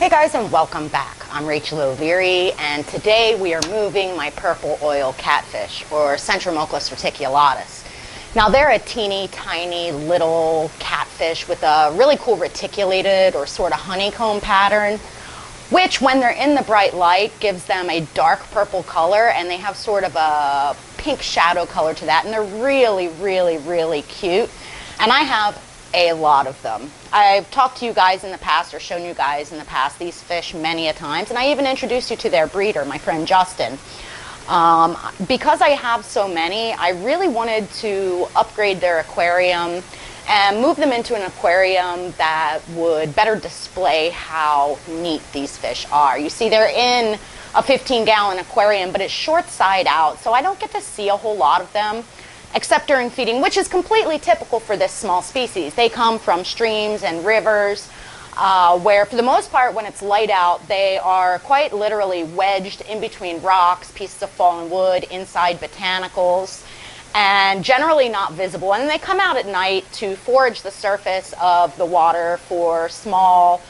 Hey guys, and welcome back. I'm Rachel O'Leary, and today we are moving my purple oil catfish, or Centromochlus reticulatus. Now they're a teeny tiny little catfish with a really cool reticulated or sort of honeycomb pattern, which when they're in the bright light gives them a dark purple color, and they have sort of a pink shadow color to that, and they're really cute. And I have a lot of them. I've talked to you guys in the past, or shown you guys in the past, these fish many a times, and I even introduced you to their breeder, my friend Justin. Because I have so many, I really wanted to upgrade their aquarium and move them into an aquarium that would better display how neat these fish are. You see, they're in a 15-gallon aquarium, but it's short side out, so I don't get to see a whole lot of them, except during feeding, which is completely typical for this small species. They come from streams and rivers, where for the most part, when it's light out, they are quite literally wedged in between rocks, pieces of fallen wood, inside botanicals, and generally not visible. And then they come out at night to forage the surface of the water for small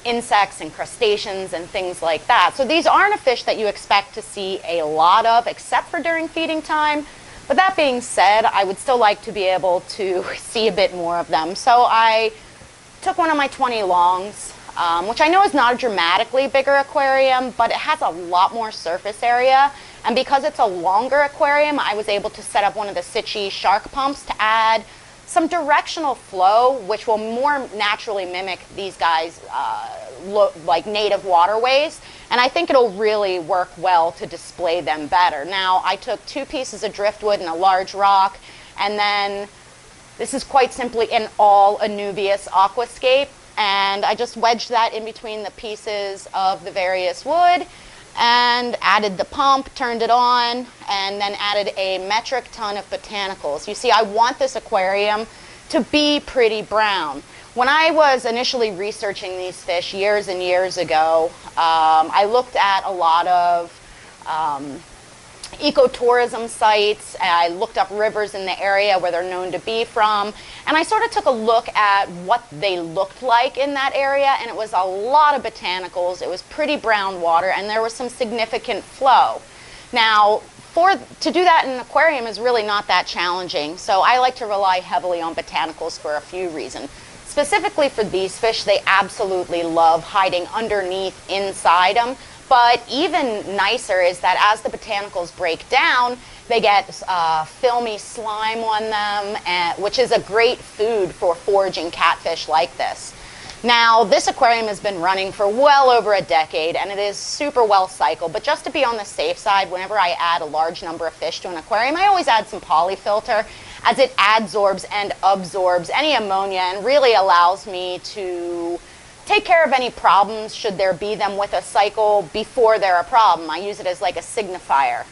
insects and crustaceans and things like that. So these aren't a fish that you expect to see a lot of, except for during feeding time. But that being said, I would still like to be able to see a bit more of them. So I took one of my 20 longs, which I know is not a dramatically bigger aquarium, but it has a lot more surface area. And because it's a longer aquarium, I was able to set up one of the Sitchi shark pumps to add some directional flow, which will more naturally mimic these guys' like native waterways. And I think it'll really work well to display them better. Now, I took 2 pieces of driftwood and a large rock, and then this is quite simply an all Anubias aquascape, and I just wedged that in between the pieces of the various wood and added the pump, turned it on, and then added a metric ton of botanicals. You see, I want this aquarium to be pretty brown. When I was initially researching these fish years and years ago, I looked at a lot of ecotourism sites. I looked up rivers in the area where they're known to be from, and I sort of took a look at what they looked like in that area, and it was a lot of botanicals. It was pretty brown water, and there was some significant flow. Now, to do that in an aquarium is really not that challenging, so I like to rely heavily on botanicals for a few reasons. Specifically for these fish, they absolutely love hiding underneath, inside them. But even nicer is that as the botanicals break down, they get filmy slime on them, which is a great food for foraging catfish like this. Now, this aquarium has been running for well over a decade, and it is super well cycled. But just to be on the safe side, whenever I add a large number of fish to an aquarium, I always add some polyfilter, as it adsorbs and absorbs any ammonia and really allows me to take care of any problems, should there be them with a cycle, before they're a problem. I use it as like a signifier.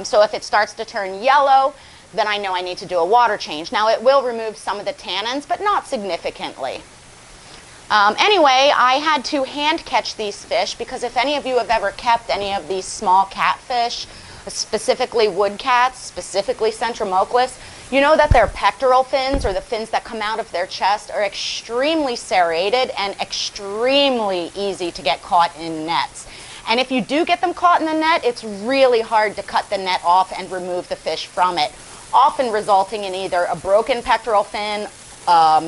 So if it starts to turn yellow, then I know I need to do a water change. Now, it will remove some of the tannins, but not significantly. Anyway, I had to hand catch these fish because if any of you have ever kept any of these small catfish, specifically woodcats, specifically Centromochlus, you know that their pectoral fins, or the fins that come out of their chest, are extremely serrated and extremely easy to get caught in nets. And if you do get them caught in the net, it's really hard to cut the net off and remove the fish from it, often resulting in either a broken pectoral fin,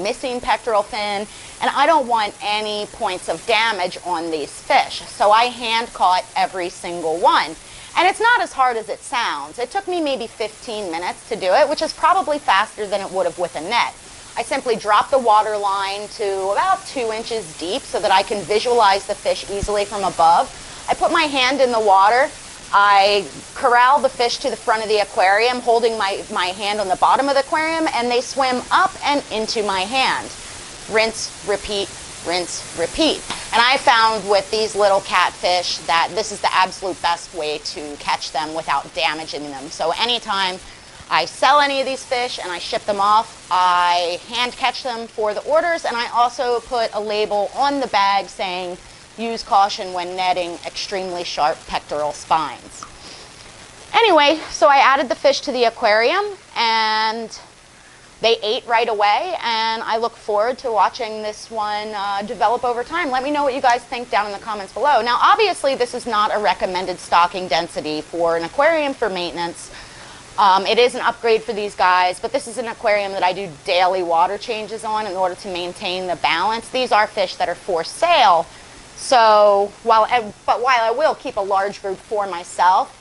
missing pectoral fin, and I don't want any points of damage on these fish. So I hand caught every single one. And it's not as hard as it sounds. It took me maybe 15 minutes to do it, which is probably faster than it would have with a net. I simply drop the water line to about 2 inches deep so that I can visualize the fish easily from above. I put my hand in the water. I corral the fish to the front of the aquarium, holding my hand on the bottom of the aquarium, and they swim up and into my hand. Rinse, repeat, rinse, repeat. And I found with these little catfish that this is the absolute best way to catch them without damaging them. So anytime I sell any of these fish and I ship them off, I hand catch them for the orders, and I also put a label on the bag saying, use caution when netting extremely sharp pectoral spines. Anyway, so I added the fish to the aquarium, and they ate right away, and I look forward to watching this one develop over time. Let me know what you guys think down in the comments below. Now, obviously, this is not a recommended stocking density for an aquarium for maintenance. It is an upgrade for these guys, but this is an aquarium that I do daily water changes on in order to maintain the balance. These are fish that are for sale, so while I will keep a large group for myself,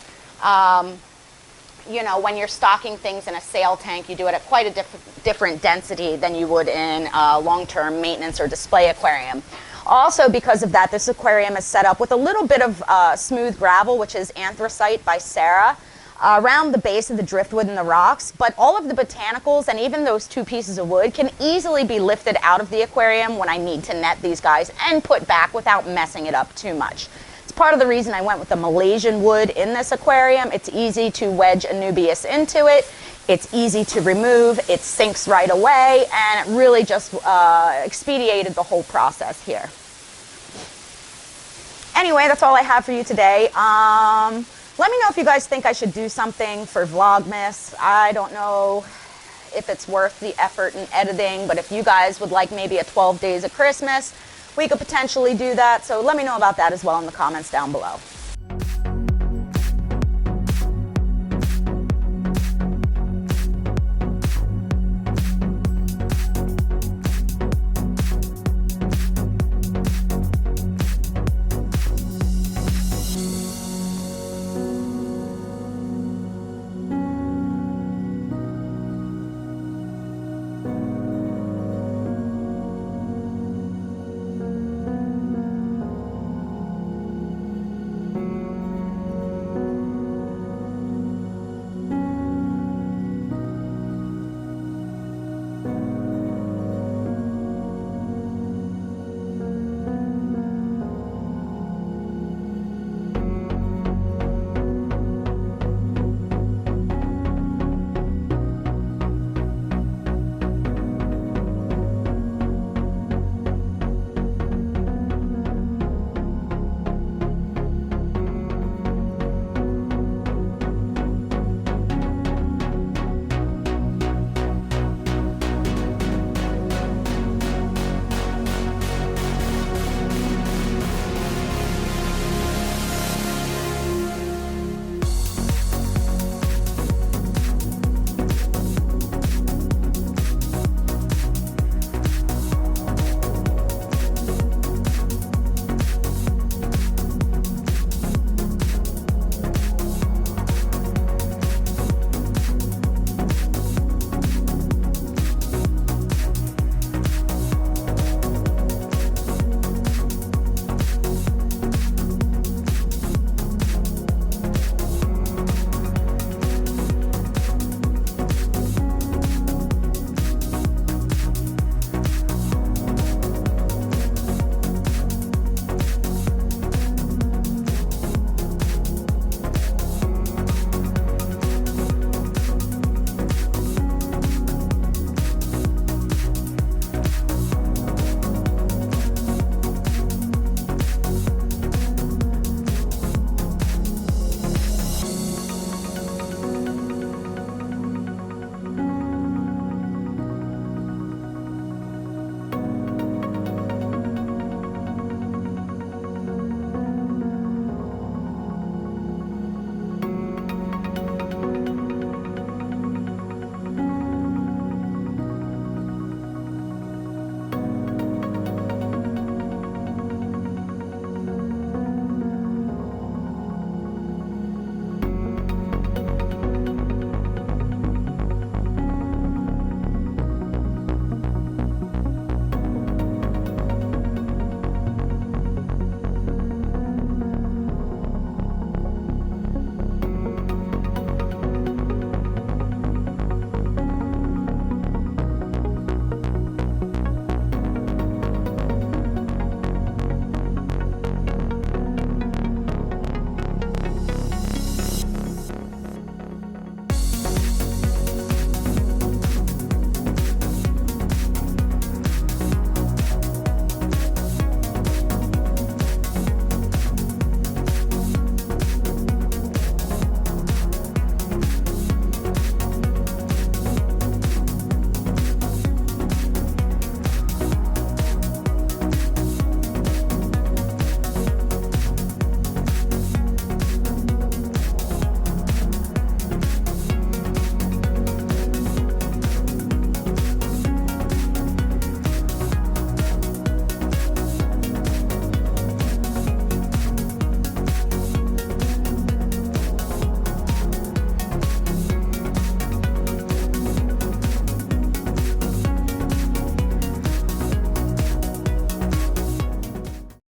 you know, when you're stocking things in a sale tank, you do it at quite a different density than you would in a long-term maintenance or display aquarium. Also, because of that, this aquarium is set up with a little bit of smooth gravel, which is anthracite by Sarah, around the base of the driftwood and the rocks. But all of the botanicals and even those 2 pieces of wood can easily be lifted out of the aquarium when I need to net these guys and put back without messing it up too much. Part of the reason I went with the Malaysian wood in this aquarium. It's easy to wedge Anubias into it. It's easy to remove. It sinks right away, and it really just expedited the whole process here. Anyway, that's all I have for you today. Let me know if you guys think I should do something for Vlogmas. I don't know if it's worth the effort in editing, but if you guys would like maybe a 12 Days of Christmas, we could potentially do that, so let me know about that as well in the comments down below.